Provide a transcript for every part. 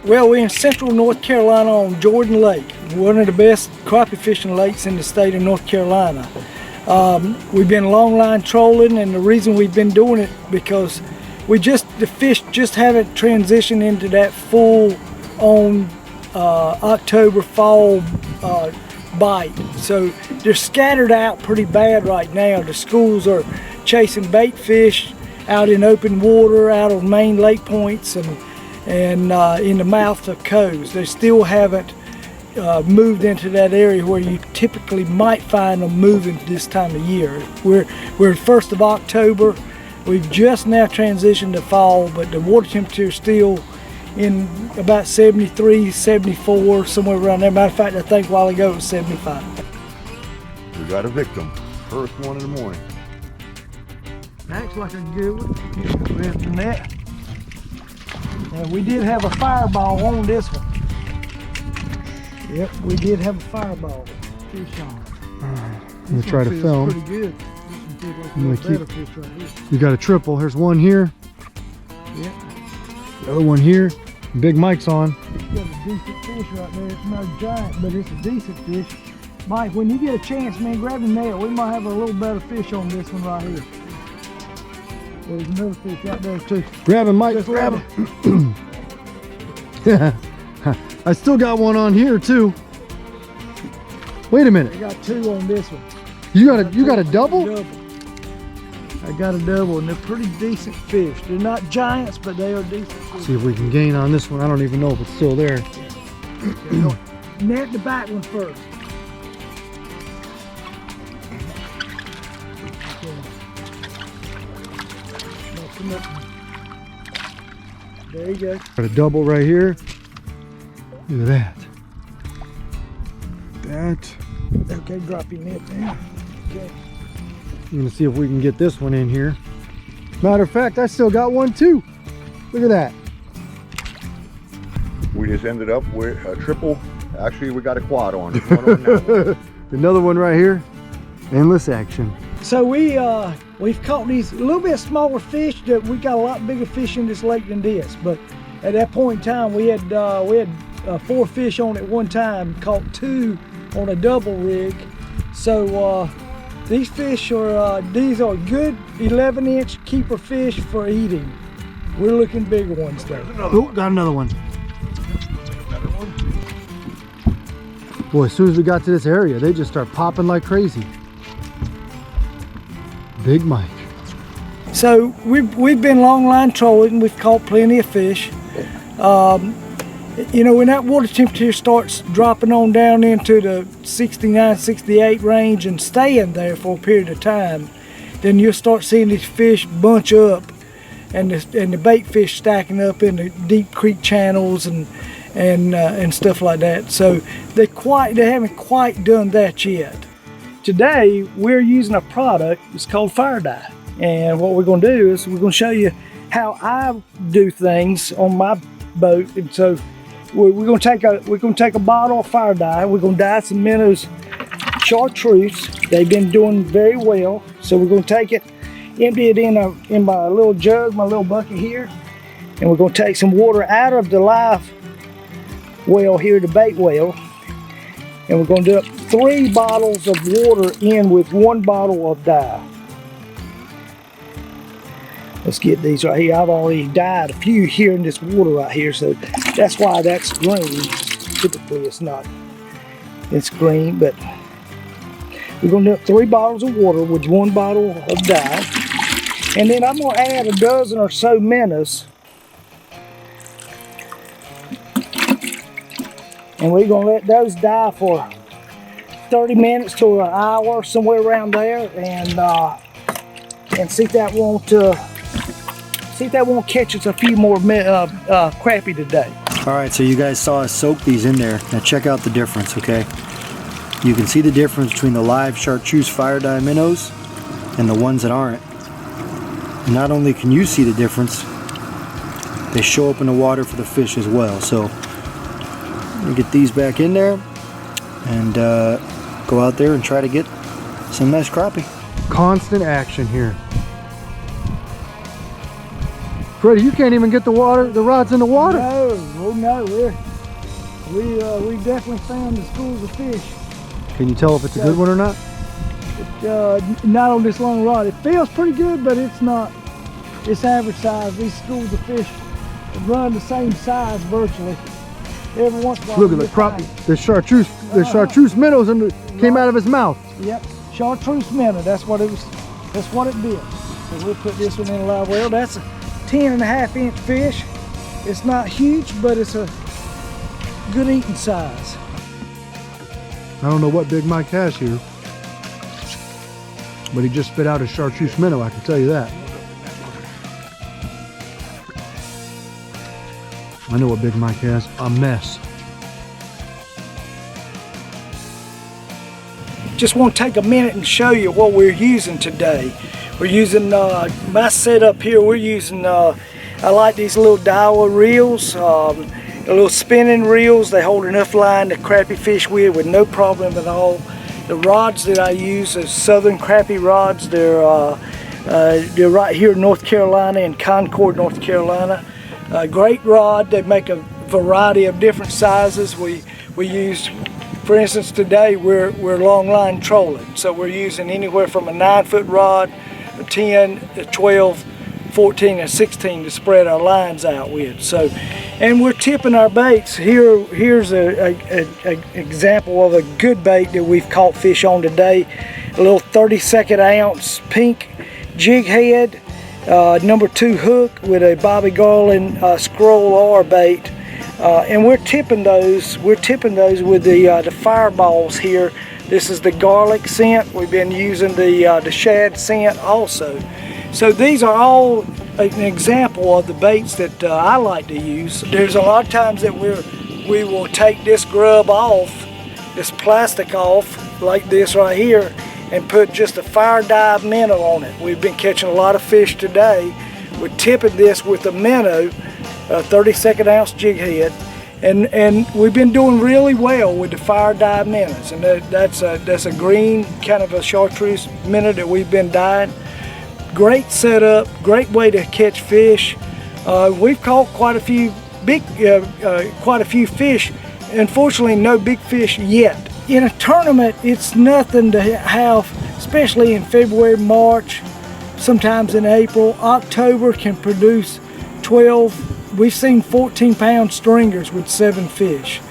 Well, we're in central North Carolina on Jordan Lake, one of the best crappie fishing lakes in the state of North Carolina. We've been longline trolling, and the reason we've been doing it because the fish just haven't transitioned into that full on October fall bite. So they're scattered out pretty bad right now. The schools are chasing bait fish out in open water, out on main lake points, and in the mouth of coves. They still haven't moved into that area where you typically might find them moving this time of year. We're 1st of October. We've just now transitioned to fall, but the water temperature is still in about 73, 74, somewhere around there. Matter of fact, I think a while ago it was 75. We got a victim. First one in the morning. Acts like a good one. With the net. We did have a fireball on this one. Yep, we did have a fireball fish on. I'm gonna try to film. Pretty good. I'm gonna keep. Fish right here. You got a triple. There's one here. Yep. The other one here. Big Mike's on. It's got a decent fish right there. It's not a giant, but it's a decent fish. Mike, when you get a chance, man, grab the net. We might have a little better fish on this one right here. There's another fish right there too. Grab him, Mike. Just grab him. Yeah. I still got one on here too. Wait a minute. I got two on this one. You got a double? I got a double, and they're pretty decent fish. They're not giants, but they are decent fish. See if we can gain on this one. I don't even know if it's still there. Net the back one first. There you go. Got a double right here. Look at that. Okay, drop your net there. Okay. I'm gonna see if we can get this one in here. Matter of fact, I still got one too. Look at that. We just ended up with a triple. Actually, we got a quad on. One on now. Another one right here. Endless action. So we've caught these a little bit smaller fish. That we got a lot bigger fish in this lake than this. But at that point in time, we had 4 fish on at one time. Caught 2 on a double rig. So these fish are good 11-inch keeper fish for eating. We're looking bigger ones though. Oh, got another one. Boy, as soon as we got to this area, they just start popping like crazy. Big Mike. So we've been longline trolling. We've caught plenty of fish. You know, when that water temperature starts dropping on down into the 69, 68 range and staying there for a period of time, then you'll start seeing these fish bunch up, and the bait fish stacking up in the deep creek channels and stuff like that. So they haven't quite done that yet. Today we're using a product. It's called fire dye, and what we're going to do is we're going to show you how I do things on my boat. And so we're going to take a bottle of fire dye. We're going to dye some minnows chartreuse. They've been doing very well. So we're going to take it, empty it in my little jug, my little bucket here, and we're going to take some water out of the live well here, the bait well, and we're going to do 3 bottles of water in with 1 bottle of dye. Let's get these right here. I've already dyed a few here in this water right here, so that's why that's green. Typically it's not. It's green, but we're going to do 3 bottles of water with 1 bottle of dye. And then I'm going to add a dozen or so minnows. And we're going to let those die for 30 minutes to an hour, somewhere around there, and see if that won't catch us a few more crappie today. All right, so you guys saw us soak these in there. Now check out the difference, okay? You can see the difference between the live chartreuse fire dye minnows and the ones that aren't. Not only can you see the difference, they show up in the water for the fish as well. So I'm gonna get these back in there and go out there and try to get some nice crappie. Constant action here. Freddie, you can't even get the rods in the water. No, oh no, we definitely found the schools of fish. Can you tell if it's a good one or not? Not on this long rod. It feels pretty good, but it's not. It's average size. These schools of fish run the same size virtually. Every once in a while. Look at the crappie, the chartreuse minnows came out of his mouth. Yep, chartreuse minnow. That's what it was. That's what it did. So we'll put this one in a live well. That's a 10.5-inch fish. It's not huge, but it's a good eating size. I don't know what Big Mike has here, but he just spit out a chartreuse minnow, I can tell you that. I know what Big Mike has, a mess. Just want to take a minute and show you what we're using today. We're using my setup here. We're using I like these little Daiwa reels, the little spinning reels. They hold enough line to crappie fish with no problem at all. The rods that I use are Southern Crappie rods. They're right here in North Carolina, in Concord, North Carolina. Great rod. They make a variety of different sizes. We use, for instance, today we're long line trolling, so we're using anywhere from a 9-foot rod, a 10, a 12, 14, and 16 to spread our lines out with. So, and we're tipping our baits. Here's an example of a good bait that we've caught fish on today. A little 32nd ounce pink jig head, number 2 hook with a Bobby Garland scroll R bait. And we're tipping those with the fireballs here. This is the garlic scent. We've been using the shad scent also. So these are all an example of the baits that I like to use. There's a lot of times that we will take this grub off, this plastic off, like this right here, and put just a fire dye minnow on it. We've been catching a lot of fish today. We're tipping this with a minnow, a 32nd ounce jig head, and we've been doing really well with the fire dye minnows. And that's a green kind of a chartreuse minnow that we've been dyeing. Great setup, great way to catch fish. We've caught quite a few fish. Unfortunately, no big fish yet. In a tournament, it's nothing to have, especially in February, March, sometimes in April. October can produce 12. We've seen 14-pound stringers with 7 fish.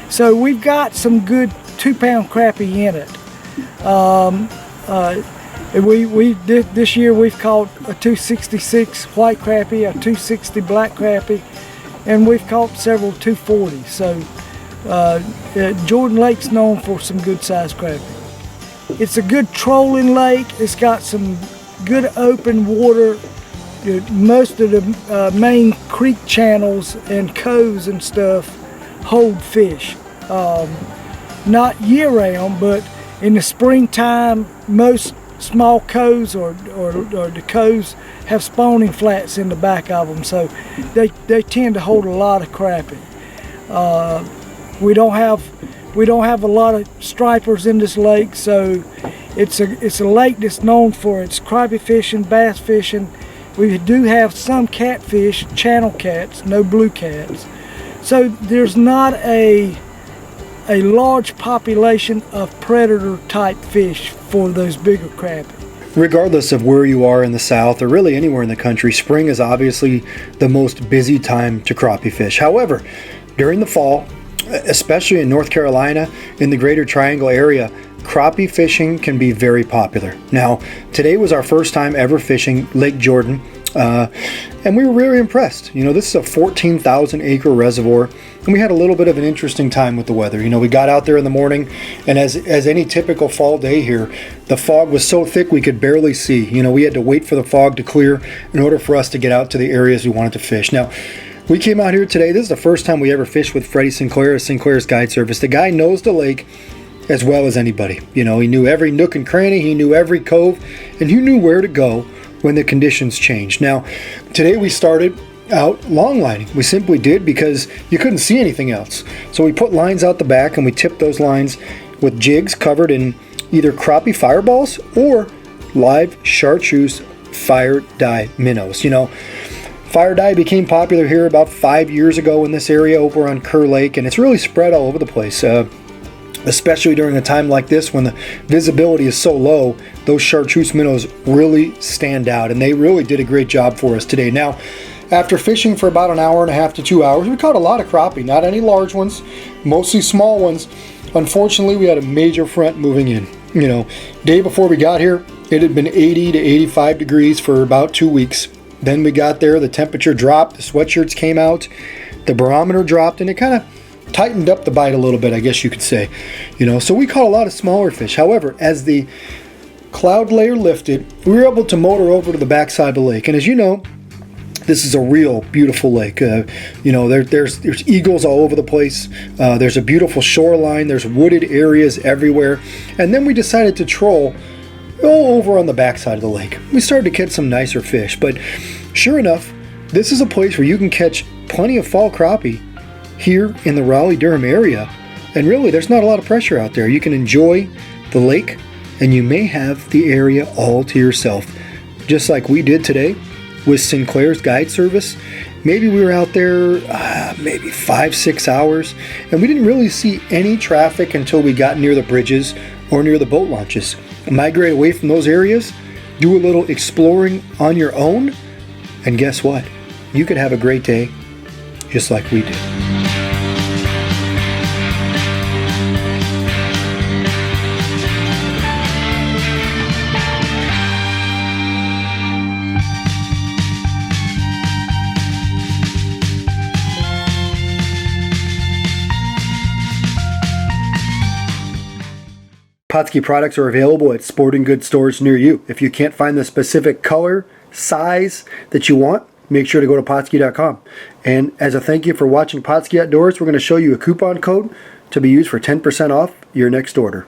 So we've got some good 2-pound crappie in it. This year we've caught a 266 white crappie, a 260 black crappie, and we've caught several 240s. So Jordan Lake's known for some good sized crappie. It's a good trolling lake. It's got some good open water. Most of the main creek channels and coves and stuff hold fish. Not year round, but in the springtime, most small coves or the coves have spawning flats in the back of them, so they tend to hold a lot of crappie. We don't have a lot of stripers in this lake, so it's a lake that's known for its crappie fishing, bass fishing. We do have some catfish, channel cats, no blue cats. So there's not a large population of predator type fish for those bigger crappie. Regardless of where you are in the South or really anywhere in the country, spring is obviously the most busy time to crappie fish. However, during the fall, especially in North Carolina, in the Greater Triangle area, crappie fishing can be very popular. Now, today was our first time ever fishing Lake Jordan, and we were really impressed. You know, this is a 14,000 acre reservoir, and we had a little bit of an interesting time with the weather. You know, we got out there in the morning, and as any typical fall day here, the fog was so thick we could barely see. You know, we had to wait for the fog to clear in order for us to get out to the areas we wanted to fish. Now, we came out here today. This is the first time we ever fished with Freddie Sinclair of Sinclair's Guide Service. The guy knows the lake as well as anybody. You know, he knew every nook and cranny, he knew every cove, and he knew where to go when the conditions changed. Now, today we started out long lining. We simply did because you couldn't see anything else. So we put lines out the back and we tipped those lines with jigs covered in either crappie fireballs or live chartreuse fire dye minnows. You know, Fire dye became popular here about 5 years ago in this area over on Kerr Lake, and it's really spread all over the place. Especially during a time like this when the visibility is so low, those chartreuse minnows really stand out, and they really did a great job for us today. Now, after fishing for about an hour and a half to 2 hours, we caught a lot of crappie, not any large ones, mostly small ones. Unfortunately, we had a major front moving in. You know, day before we got here, it had been 80 to 85 degrees for about 2 weeks. Then we got there, the temperature dropped, the sweatshirts came out, the barometer dropped, and it kind of tightened up the bite a little bit, I guess you could say. You know, so we caught a lot of smaller fish. However, as the cloud layer lifted, we were able to motor over to the backside of the lake. And as you know, this is a real beautiful lake. You know, there's eagles all over the place. There's a beautiful shoreline. There's wooded areas everywhere. And then we decided to troll over on the backside of the lake. We started to catch some nicer fish. But sure enough, this is a place where you can catch plenty of fall crappie here in the Raleigh Durham area, and really there's not a lot of pressure out there. You can enjoy the lake, and you may have the area all to yourself, just like we did today with Sinclair's guide service. Maybe we were out there maybe 5-6 hours, and we didn't really see any traffic until we got near the bridges or near the boat launches. Migrate away from those areas, do a little exploring on your own, and guess what? You could have a great day just like we did. Pautzke products are available at sporting goods stores near you. If you can't find the specific color, size that you want, make sure to go to Pautzke.com. And as a thank you for watching Pautzke Outdoors, we're going to show you a coupon code to be used for 10% off your next order.